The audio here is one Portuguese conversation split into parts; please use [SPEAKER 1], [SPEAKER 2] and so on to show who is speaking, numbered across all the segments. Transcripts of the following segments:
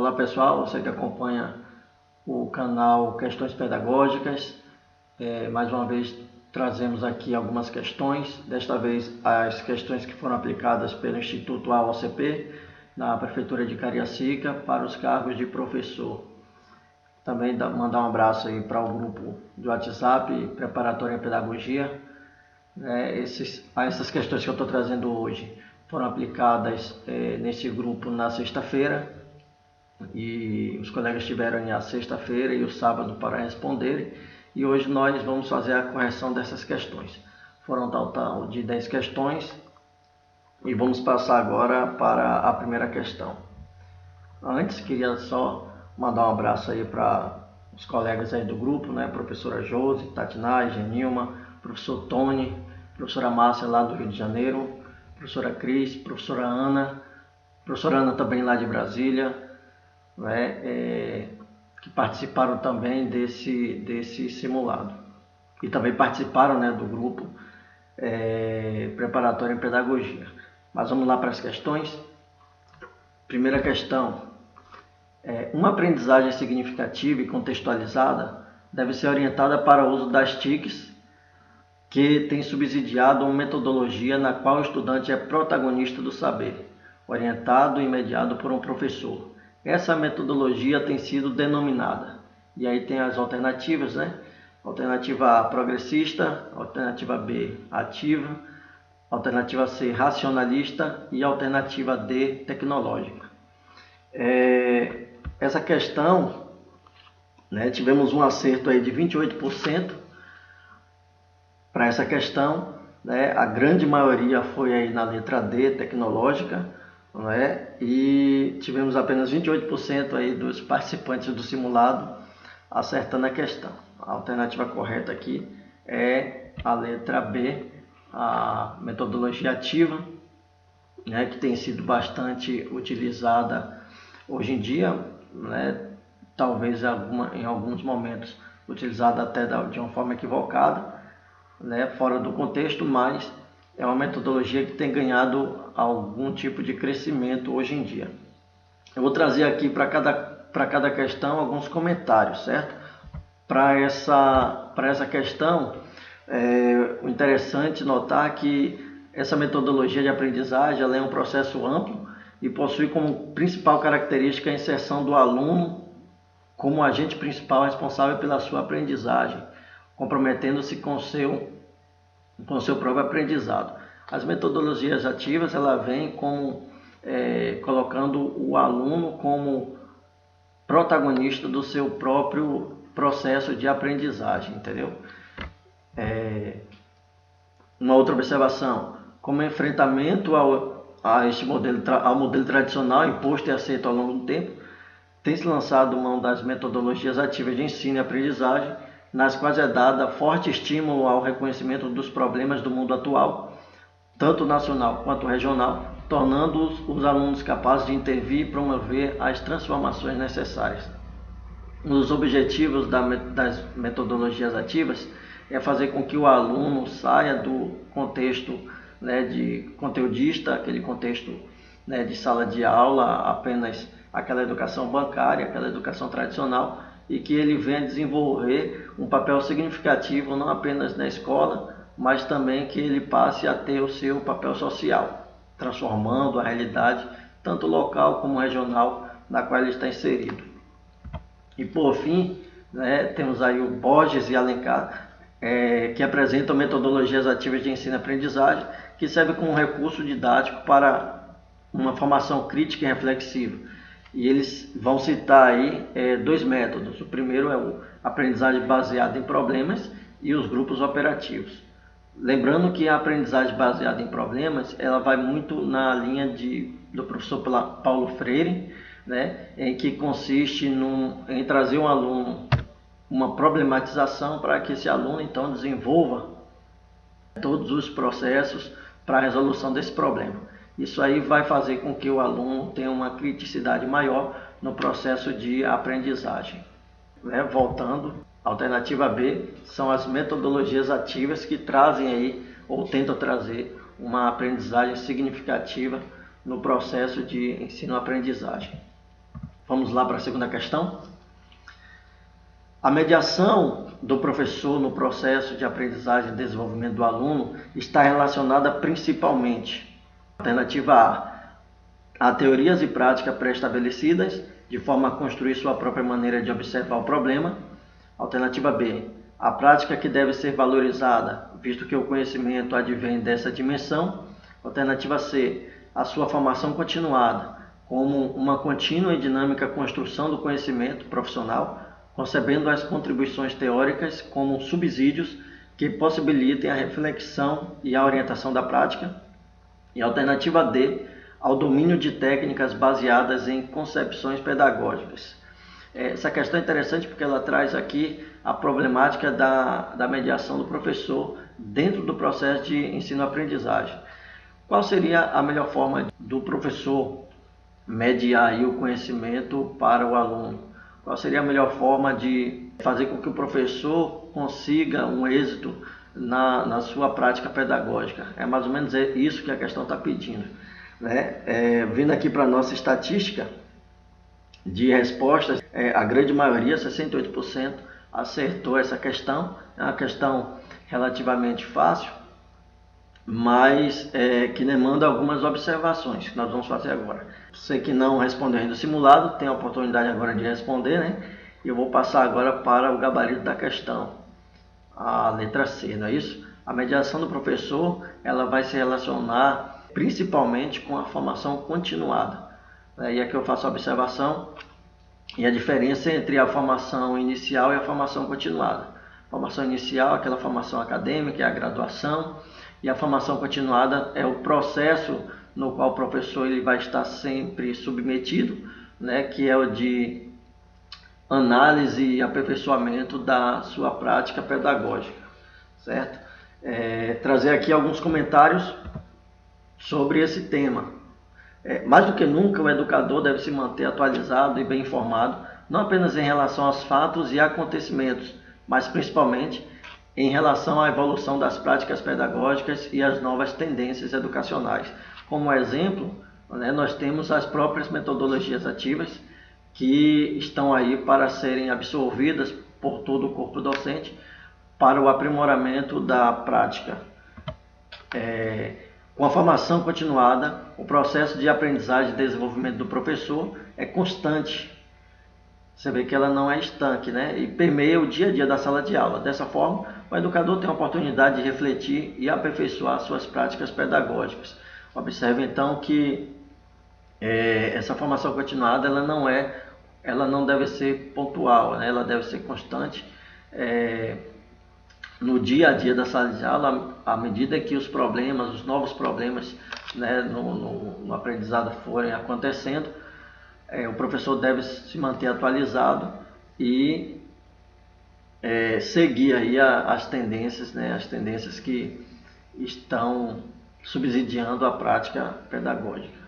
[SPEAKER 1] Olá pessoal, você que acompanha o canal Questões Pedagógicas. Mais uma vez trazemos aqui algumas questões, desta vez as questões que foram aplicadas pelo Instituto AOCP na Prefeitura de Cariacica para os cargos de professor. Também mandar um abraço aí para o grupo do WhatsApp, Preparatória em Pedagogia. Essas questões que eu estou trazendo hoje foram aplicadas nesse grupo na sexta-feira, e os colegas tiveram a sexta-feira e o sábado para responderem, e hoje nós vamos fazer a correção dessas questões. Foram total de 10 questões e vamos passar agora para a primeira questão. Antes, queria só mandar um abraço aí para os colegas aí do grupo, professora Josi, Tatinai, Genilma, professor Tony, professora Márcia lá do Rio de Janeiro, professora Cris, professora Ana também lá de Brasília, que participaram também desse simulado. E também participaram do grupo Preparatório em Pedagogia. Mas vamos lá para as questões. Primeira questão. Uma aprendizagem significativa e contextualizada deve ser orientada para o uso das TICs, que tem subsidiado uma metodologia na qual o estudante é protagonista do saber, orientado e mediado por um professor. Essa metodologia tem sido denominada, e aí tem as alternativas, Alternativa A, progressista; alternativa B, ativa; alternativa C, racionalista; e alternativa D, tecnológica. Essa questão, tivemos um acerto aí de 28% para essa questão, a grande maioria foi aí na letra D, tecnológica, e tivemos apenas 28% aí dos participantes do simulado acertando a questão. A alternativa correta aqui é a letra B, a metodologia ativa, que tem sido bastante utilizada hoje em dia, talvez em alguns momentos utilizada até de uma forma equivocada, fora do contexto, mas é uma metodologia que tem ganhado algum tipo de crescimento hoje em dia. Eu vou trazer aqui para cada questão alguns comentários, certo? Para essa questão, o interessante notar que essa metodologia de aprendizagem ela é um processo amplo e possui como principal característica a inserção do aluno como agente principal responsável pela sua aprendizagem, comprometendo-se com seu próprio aprendizado. As metodologias ativas ela vem como colocando o aluno como protagonista do seu próprio processo de aprendizagem, entendeu? Uma outra observação: como enfrentamento ao modelo tradicional imposto e aceito ao longo do tempo, tem-se lançado mão das metodologias ativas de ensino e aprendizagem, nas quais é dada forte estímulo ao reconhecimento dos problemas do mundo atual, tanto nacional quanto regional, tornando os alunos capazes de intervir e promover as transformações necessárias. Um dos objetivos das metodologias ativas é fazer com que o aluno saia do contexto de conteudista, aquele contexto de sala de aula, apenas aquela educação bancária, aquela educação tradicional, e que ele venha desenvolver um papel significativo não apenas na escola, mas também que ele passe a ter o seu papel social, transformando a realidade tanto local como regional na qual ele está inserido. E por fim, temos aí o Borges e Alencar, que apresentam metodologias ativas de ensino e aprendizagem, que servem como um recurso didático para uma formação crítica e reflexiva. E eles vão citar aí 2 métodos. O primeiro é o aprendizagem baseada em problemas e os grupos operativos. Lembrando que a aprendizagem baseada em problemas, ela vai muito na linha do professor Paulo Freire, em que consiste em trazer um aluno uma problematização para que esse aluno então desenvolva todos os processos para a resolução desse problema. Isso aí vai fazer com que o aluno tenha uma criticidade maior no processo de aprendizagem. Voltando, a alternativa B são as metodologias ativas que trazem aí, ou tentam trazer, uma aprendizagem significativa no processo de ensino-aprendizagem. Vamos lá para a segunda questão. A mediação do professor no processo de aprendizagem e desenvolvimento do aluno está relacionada principalmente, alternativa A teorias e práticas pré-estabelecidas, de forma a construir sua própria maneira de observar o problema. Alternativa B, a prática que deve ser valorizada, visto que o conhecimento advém dessa dimensão. Alternativa C, a sua formação continuada, como uma contínua e dinâmica construção do conhecimento profissional, concebendo as contribuições teóricas como subsídios que possibilitem a reflexão e a orientação da prática. E alternativa D, ao domínio de técnicas baseadas em concepções pedagógicas. Essa questão é interessante porque ela traz aqui a problemática da mediação do professor dentro do processo de ensino-aprendizagem. Qual seria a melhor forma do professor mediar aí o conhecimento para o aluno? Qual seria a melhor forma de fazer com que o professor consiga um êxito na sua prática pedagógica? É mais ou menos isso que a questão está pedindo. Vindo aqui para a nossa estatística de respostas, a grande maioria, 68%, acertou essa questão. É uma questão relativamente fácil, mas que demanda algumas observações que nós vamos fazer agora. Você que não respondeu ainda o simulado, tem a oportunidade agora de responder, né? E eu vou passar agora para o gabarito da questão, a letra C, não é isso? A mediação do professor, ela vai se relacionar principalmente com a formação continuada. E aqui eu faço a observação e a diferença entre a formação inicial e a formação continuada. A formação inicial é aquela formação acadêmica, é a graduação, e a formação continuada é o processo no qual o professor ele vai estar sempre submetido, que é o de análise e aperfeiçoamento da sua prática pedagógica, certo? Trazer aqui alguns comentários sobre esse tema. Mais do que nunca, o educador deve se manter atualizado e bem informado, não apenas em relação aos fatos e acontecimentos, mas principalmente em relação à evolução das práticas pedagógicas e às novas tendências educacionais. Como exemplo, nós temos as próprias metodologias ativas que estão aí para serem absorvidas por todo o corpo docente para o aprimoramento da prática. Com a formação continuada, o processo de aprendizagem e desenvolvimento do professor é constante. Você vê que ela não é estanque, e permeia o dia a dia da sala de aula. Dessa forma, o educador tem a oportunidade de refletir e aperfeiçoar suas práticas pedagógicas. Observe então que essa formação continuada ela não deve ser pontual, ela deve ser constante. No dia a dia da sala de aula, à medida que os novos problemas no aprendizado forem acontecendo, o professor deve se manter atualizado e seguir aí as tendências que estão subsidiando a prática pedagógica.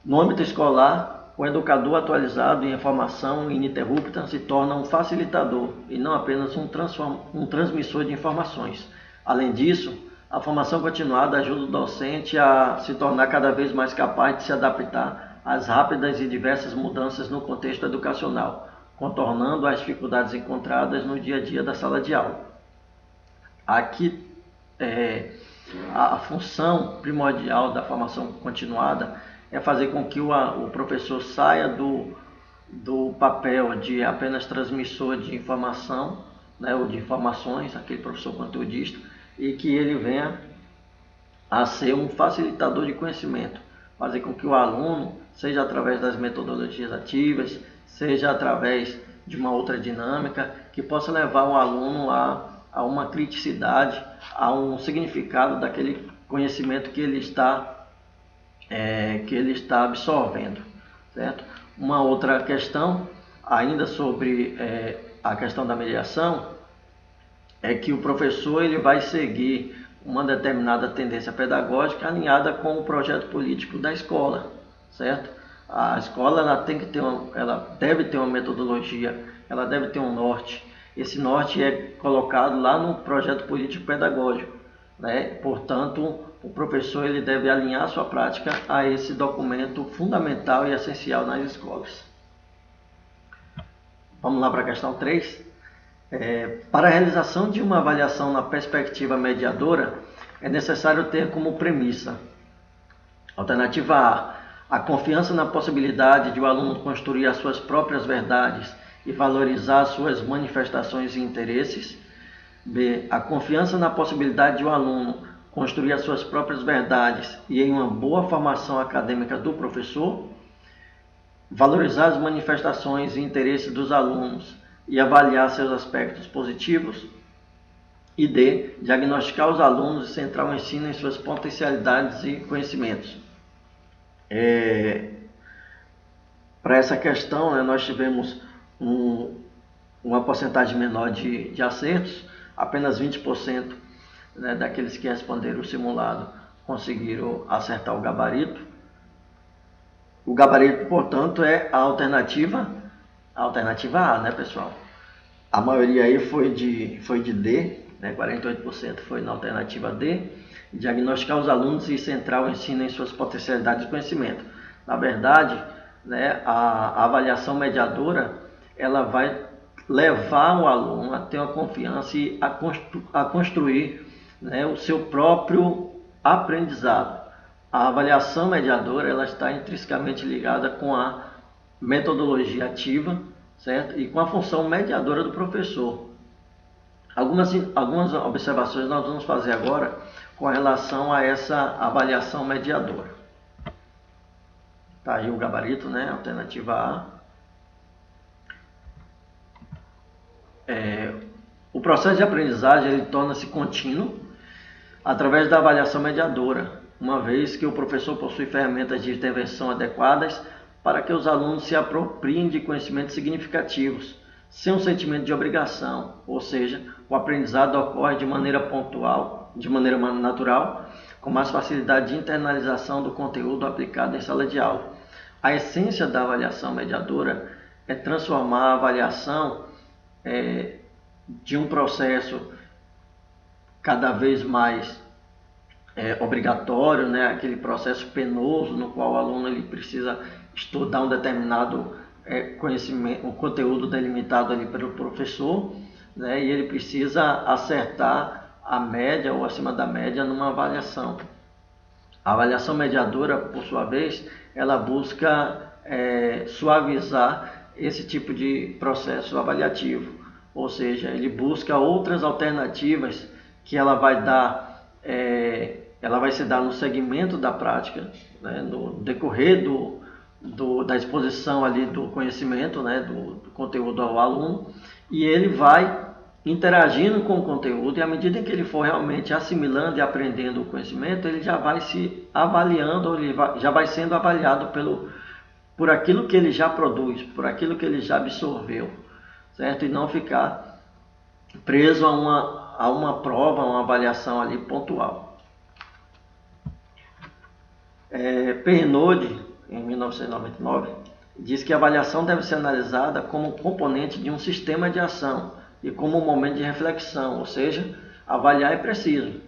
[SPEAKER 1] No âmbito escolar, o educador atualizado em informação ininterrupta se torna um facilitador e não apenas um transmissor de informações. Além disso, a formação continuada ajuda o docente a se tornar cada vez mais capaz de se adaptar às rápidas e diversas mudanças no contexto educacional, contornando as dificuldades encontradas no dia a dia da sala de aula. Aqui, a função primordial da formação continuada é fazer com que o professor saia do papel de apenas transmissor de informação, ou de informações, aquele professor conteudista, e que ele venha a ser um facilitador de conhecimento, fazer com que o aluno, seja através das metodologias ativas, seja através de uma outra dinâmica, que possa levar o aluno a uma criticidade, a um significado daquele conhecimento que ele está absorvendo, certo? Uma outra questão, ainda sobre a questão da mediação, é que o professor ele vai seguir uma determinada tendência pedagógica alinhada com o projeto político da escola, certo? A escola ela deve ter uma metodologia, ela deve ter um norte. Esse norte é colocado lá no projeto político pedagógico. né? Portanto, o professor ele deve alinhar sua prática a esse documento fundamental e essencial nas escolas. Vamos lá para a questão 3. Para a realização de uma avaliação na perspectiva mediadora, é necessário ter como premissa: alternativa A confiança na possibilidade de o aluno construir as suas próprias verdades e valorizar suas manifestações e interesses. B. A confiança na possibilidade de o aluno construir as suas próprias verdades e em uma boa formação acadêmica do professor. Valorizar as manifestações e interesses dos alunos e avaliar seus aspectos positivos. E D. Diagnosticar os alunos e centrar o ensino em suas potencialidades e conhecimentos. Para essa questão, né, nós tivemos uma porcentagem menor de acertos, apenas 20%, né, daqueles que responderam o simulado conseguiram acertar o gabarito. O gabarito, portanto, é a alternativa A, né, pessoal? A maioria aí foi de D, né, 48% foi na alternativa D. Diagnosticar os alunos e centrar o ensino em suas potencialidades de conhecimento. Na verdade, né, a avaliação mediadora ela vai levar o aluno a ter uma confiança e a construir, né, o seu próprio aprendizado. A avaliação mediadora ela está intrinsecamente ligada com a metodologia ativa, certo? E com a função mediadora do professor. Algumas observações nós vamos fazer agora com relação a essa avaliação mediadora. Tá aí o gabarito, né? Alternativa A. O processo de aprendizagem ele torna-se contínuo através da avaliação mediadora, uma vez que o professor possui ferramentas de intervenção adequadas para que os alunos se apropriem de conhecimentos significativos, sem um sentimento de obrigação, ou seja, o aprendizado ocorre de maneira pontual, de maneira natural, com mais facilidade de internalização do conteúdo aplicado em sala de aula. A essência da avaliação mediadora é transformar a avaliação de um processo cada vez mais obrigatório, né? Aquele processo penoso no qual o aluno ele precisa estudar um determinado conhecimento, um conteúdo delimitado ali pelo professor, né? E ele precisa acertar a média ou acima da média numa avaliação. A avaliação mediadora, por sua vez, ela busca suavizar esse tipo de processo avaliativo, ou seja, ele busca outras alternativas que ela vai se dar no segmento da prática, né? No decorrer da exposição ali do conhecimento, né? do conteúdo ao aluno, e ele vai interagindo com o conteúdo, e à medida em que ele for realmente assimilando e aprendendo o conhecimento, ele já vai se avaliando, já vai sendo avaliado por aquilo que ele já produz, por aquilo que ele já absorveu, certo? E não ficar preso a uma prova, a uma avaliação ali pontual. Pernod, em 1999, diz que a avaliação deve ser analisada como componente de um sistema de ação e como um momento de reflexão, ou seja, avaliar é preciso,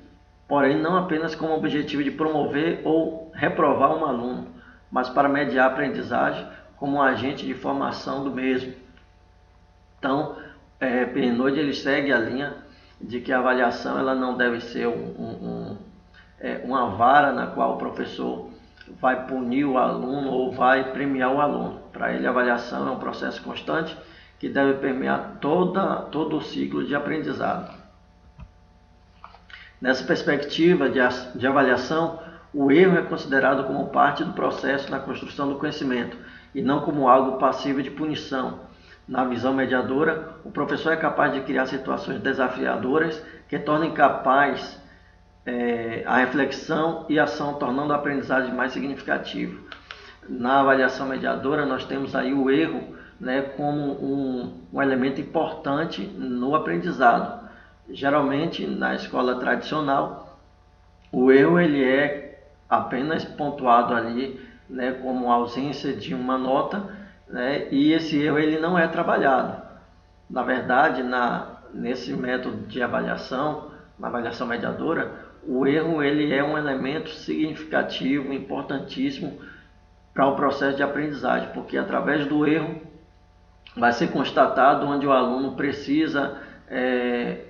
[SPEAKER 1] porém não apenas com o objetivo de promover ou reprovar um aluno, mas para mediar a aprendizagem como um agente de formação do mesmo. Então, Pernod ele segue a linha de que a avaliação ela não deve ser uma vara na qual o professor vai punir o aluno ou vai premiar o aluno. Para ele, a avaliação é um processo constante que deve permear todo o ciclo de aprendizado. Nessa perspectiva de avaliação, o erro é considerado como parte do processo na construção do conhecimento e não como algo passivo de punição. Na visão mediadora, o professor é capaz de criar situações desafiadoras que tornem capaz a reflexão e ação, tornando a aprendizagem mais significativa. Na avaliação mediadora, nós temos aí o erro, né, como um elemento importante no aprendizado. Geralmente, na escola tradicional, o erro ele é apenas pontuado ali, né, como ausência de uma nota, né, e esse erro ele não é trabalhado. Na verdade, nesse método de avaliação, na avaliação mediadora, o erro ele é um elemento significativo, importantíssimo para o processo de aprendizagem, porque através do erro vai ser constatado onde o aluno precisa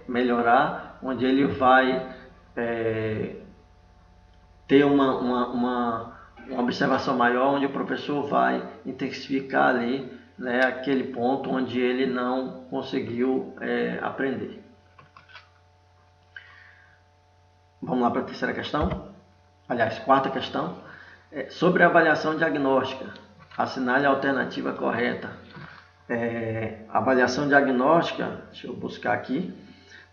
[SPEAKER 1] melhorar, onde ele vai ter uma observação maior, onde o professor vai intensificar ali, né, aquele ponto onde ele não conseguiu aprender. Vamos lá para a terceira questão. Aliás, quarta questão. Sobre a avaliação diagnóstica, assinale a alternativa correta. Avaliação diagnóstica, deixa eu buscar aqui.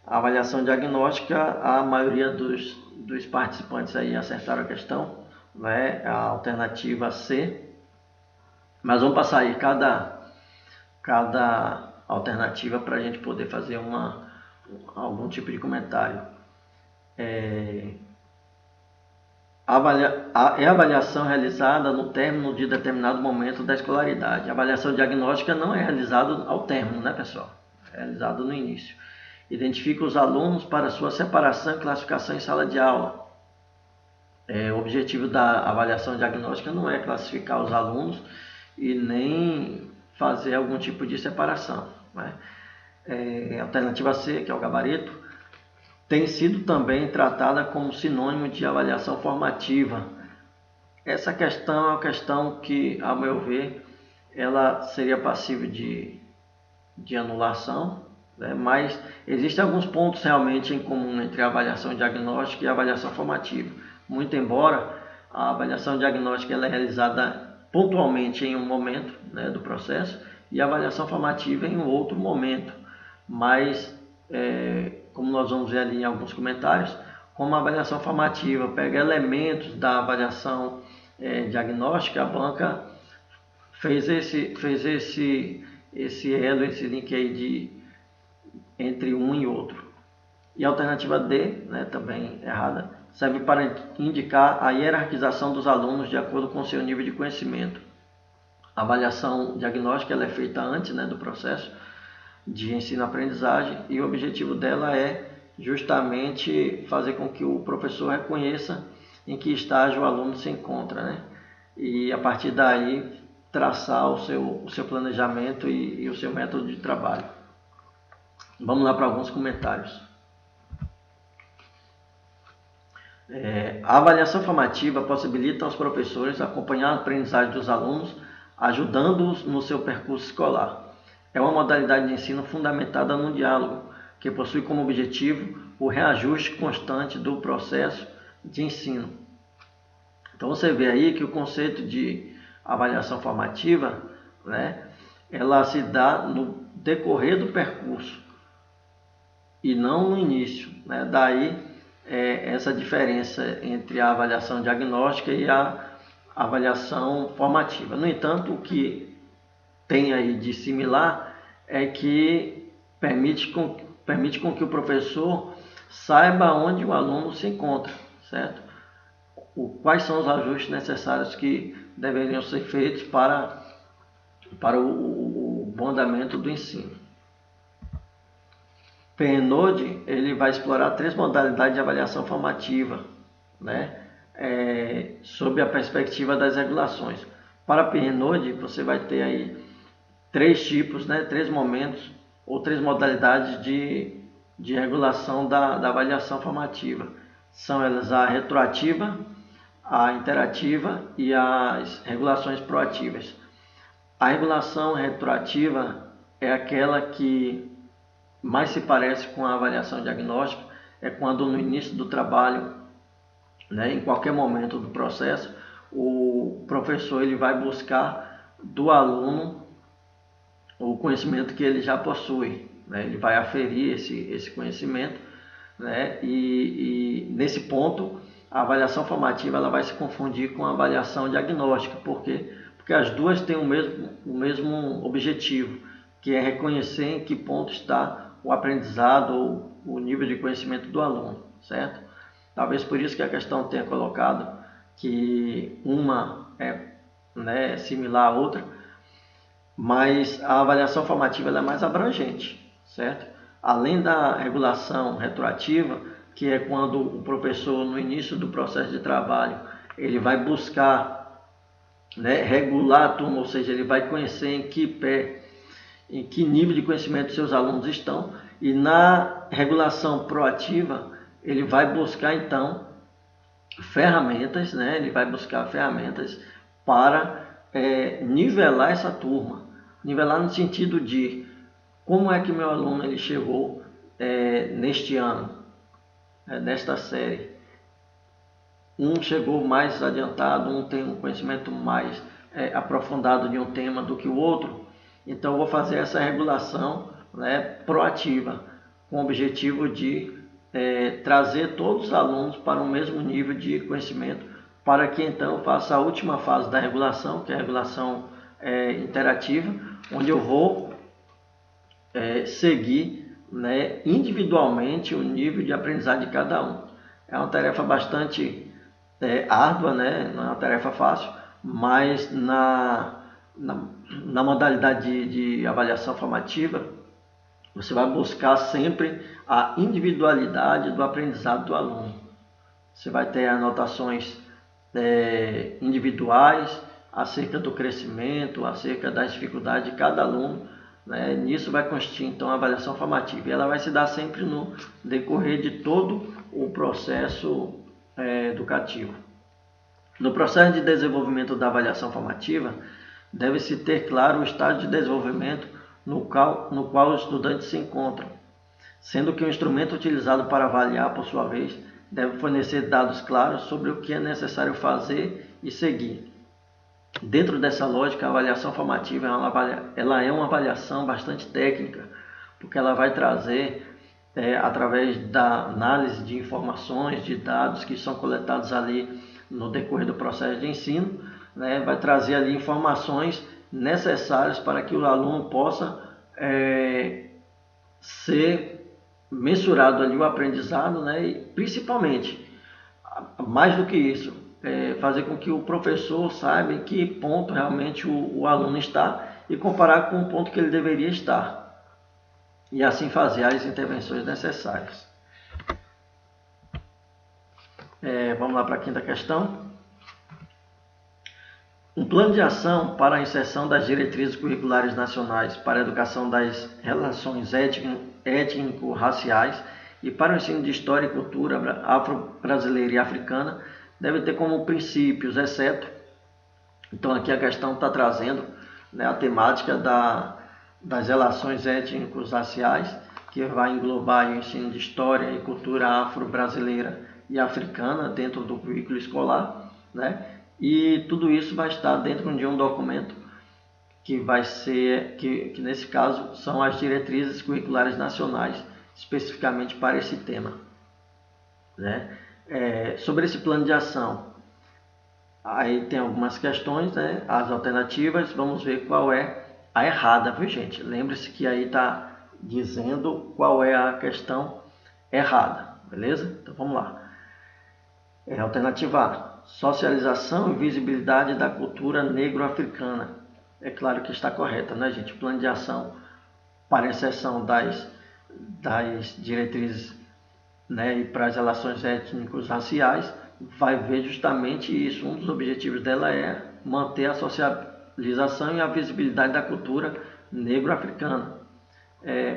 [SPEAKER 1] A avaliação diagnóstica, a maioria dos participantes aí acertaram a questão, né? A alternativa C. Mas vamos passar aí cada alternativa para a gente poder fazer algum tipo de comentário. É a avaliação realizada no término de determinado momento da escolaridade. A avaliação diagnóstica não é realizada ao término, né, pessoal? É realizada no início. Identifica os alunos para sua separação e classificação em sala de aula. O objetivo da avaliação diagnóstica não é classificar os alunos e nem fazer algum tipo de separação, né? Alternativa C, que é o gabarito, tem sido também tratada como sinônimo de avaliação formativa. Essa questão é uma questão que, ao meu ver, ela seria passível de anulação, né? Mas existem alguns pontos realmente em comum entre a avaliação diagnóstica e a avaliação formativa. Muito embora a avaliação diagnóstica ela é realizada pontualmente em um momento, né, do processo, e a avaliação formativa em um outro momento. Mas, como nós vamos ver ali em alguns comentários, como a avaliação formativa pega elementos da avaliação diagnóstica, a banca fez esse elo, esse link aí entre um e outro. E a alternativa D, né, também errada, serve para indicar a hierarquização dos alunos de acordo com o seu nível de conhecimento. A avaliação diagnóstica ela é feita antes, né, do processo de ensino-aprendizagem, e o objetivo dela é justamente fazer com que o professor reconheça em que estágio o aluno se encontra, né? E a partir daí traçar o seu planejamento e o seu método de trabalho. Vamos lá para alguns comentários. A avaliação formativa possibilita aos professores acompanhar a aprendizagem dos alunos, ajudando-os no seu percurso escolar. É uma modalidade de ensino fundamentada no diálogo, que possui como objetivo o reajuste constante do processo de ensino. Então você vê aí que o conceito de avaliação formativa, né, ela se dá no decorrer do percurso e não no início, né? Daí essa diferença entre a avaliação diagnóstica e a avaliação formativa. No entanto, o que tem aí de similar é que permite com que o professor saiba onde o aluno se encontra, certo? Quais são os ajustes necessários que deveriam ser feitos para o bom andamento do ensino. Pernode ele vai explorar 3 modalidades de avaliação formativa, né? Sob a perspectiva das regulações. Para Pernode, você vai ter aí 3 tipos, né? 3 momentos ou 3 modalidades de regulação da avaliação formativa. São elas a retroativa, a interativa e as regulações proativas. A regulação retroativa é aquela que mais se parece com a avaliação diagnóstica, é quando no início do trabalho, né, em qualquer momento do processo, o professor ele vai buscar do aluno o conhecimento que ele já possui, né? Ele vai aferir esse conhecimento, né? E nesse ponto a avaliação formativa ela vai se confundir com a avaliação diagnóstica. Por quê? Porque as duas têm o mesmo objetivo, que é reconhecer em que ponto está o aprendizado ou o nível de conhecimento do aluno, certo? Talvez por isso que a questão tenha colocado que uma é similar à outra, mas a avaliação formativa ela é mais abrangente, certo? Além da regulação retroativa, que é quando o professor, no início do processo de trabalho, ele vai buscar, né, regular a turma, ou seja, ele vai conhecer em que nível de conhecimento seus alunos estão, e na regulação proativa, ele vai buscar então ferramentas, né, ele vai buscar ferramentas para nivelar essa turma, nivelar no sentido de como é que meu aluno ele chegou neste ano, nesta série. Um chegou mais adiantado, um tem um conhecimento mais aprofundado de um tema do que o outro. Então eu vou fazer essa regulação, né, proativa, com o objetivo de trazer todos os alunos para o mesmo nível de conhecimento, para que então eu faça a última fase da regulação, que é a regulação interativa, onde eu vou seguir, né, individualmente o nível de aprendizagem de cada um. É uma tarefa bastante árdua, né? Não é uma tarefa fácil, mas na modalidade de avaliação formativa, você vai buscar sempre a individualidade do aprendizado do aluno. Você vai ter anotações individuais acerca do crescimento, acerca das dificuldades de cada aluno, né? Nisso vai consistir então a avaliação formativa, e ela vai se dar sempre no decorrer de todo o processo educativo. No processo de desenvolvimento da avaliação formativa, deve-se ter claro o estágio de desenvolvimento no qual os estudantes se encontram, sendo que o instrumento utilizado para avaliar, por sua vez, deve fornecer dados claros sobre o que é necessário fazer e seguir. Dentro dessa lógica, a avaliação formativa ela é uma avaliação bastante técnica, porque ela vai trazer, através da análise de informações, de dados que são coletados ali no decorrer do processo de ensino, né, vai trazer ali informações necessárias para que o aluno possa ser mensurado ali o aprendizado, né, e principalmente, mais do que isso, fazer com que o professor saiba em que ponto realmente o aluno está e comparar com o ponto que ele deveria estar, e assim fazer as intervenções necessárias. Vamos lá para a quinta questão. Um plano de ação para a inserção das diretrizes curriculares nacionais para a educação das relações étnico-raciais e para o ensino de história e cultura afro-brasileira e africana deve ter como princípios, exceto... Então aqui a questão está trazendo, né, a temática das relações étnico-raciais, que vai englobar o ensino de história e cultura afro-brasileira e africana dentro do currículo escolar, né? E tudo isso vai estar dentro de um documento que vai ser, que nesse caso são as diretrizes curriculares nacionais, especificamente para esse tema, né? Sobre esse plano de ação, aí tem algumas questões, né? As alternativas, vamos ver qual é a errada, viu, gente? Lembre-se que aí está dizendo qual é a questão errada, beleza? Então vamos lá. Alternativa A: socialização e visibilidade da cultura negro-africana. É claro que está correta, né, gente? O plano de ação, para exceção das diretrizes, né, e para as relações étnico-raciais, vai ver justamente isso. Um dos objetivos dela é manter a socialização e a visibilidade da cultura negro-africana.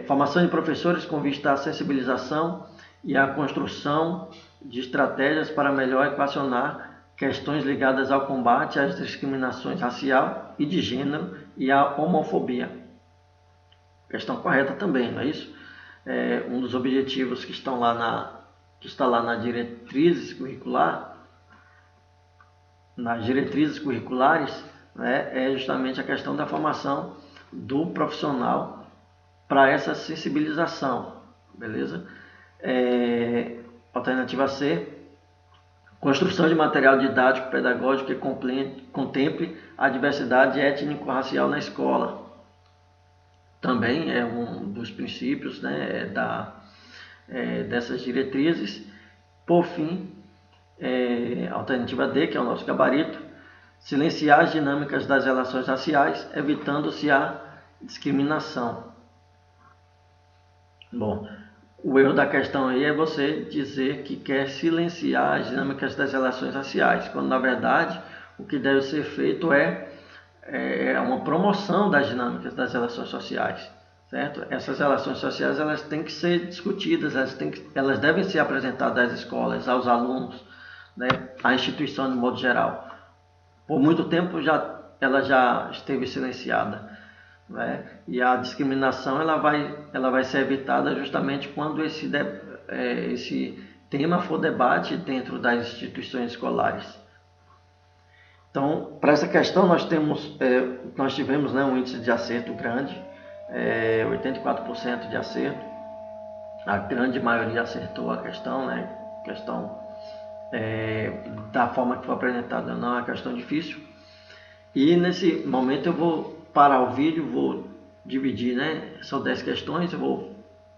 [SPEAKER 1] Formação de professores com vista à sensibilização e à construção de estratégias para melhor equacionar questões ligadas ao combate às discriminações racial e de gênero e à homofobia. Questão correta também, não é isso? Um dos objetivos que está lá nas diretrizes curriculares, né, é justamente a questão da formação do profissional para essa sensibilização, beleza? Alternativa C: construção de material didático pedagógico que contemple a diversidade étnico-racial na escola. Também é um dos princípios, né, dessas diretrizes. Por fim, alternativa D, que é o nosso gabarito: silenciar as dinâmicas das relações raciais, evitando-se a discriminação. Bom, O erro da questão aí é você dizer que quer silenciar as dinâmicas das relações raciais, quando na verdade o que deve ser feito é uma promoção das dinâmicas das relações sociais, certo? Essas relações sociais elas têm que ser discutidas, elas devem ser apresentadas às escolas, aos alunos, né, à instituição de modo geral. Por muito tempo ela já esteve silenciada, né? E a discriminação ela vai ser evitada justamente quando esse tema for debate dentro das instituições escolares. Então, para essa questão nós tivemos, né, um índice de acerto grande, 84% de acerto. A grande maioria acertou a questão, né? Questão da forma que foi apresentada não é uma questão difícil. E nesse momento eu vou parar o vídeo, vou dividir, né? São 10 questões, eu vou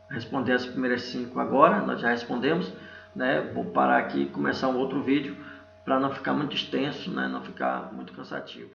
[SPEAKER 1] responder as primeiras 5 agora, nós já respondemos, né? Vou parar aqui e começar um outro vídeo para não ficar muito extenso, né? Não ficar muito cansativo.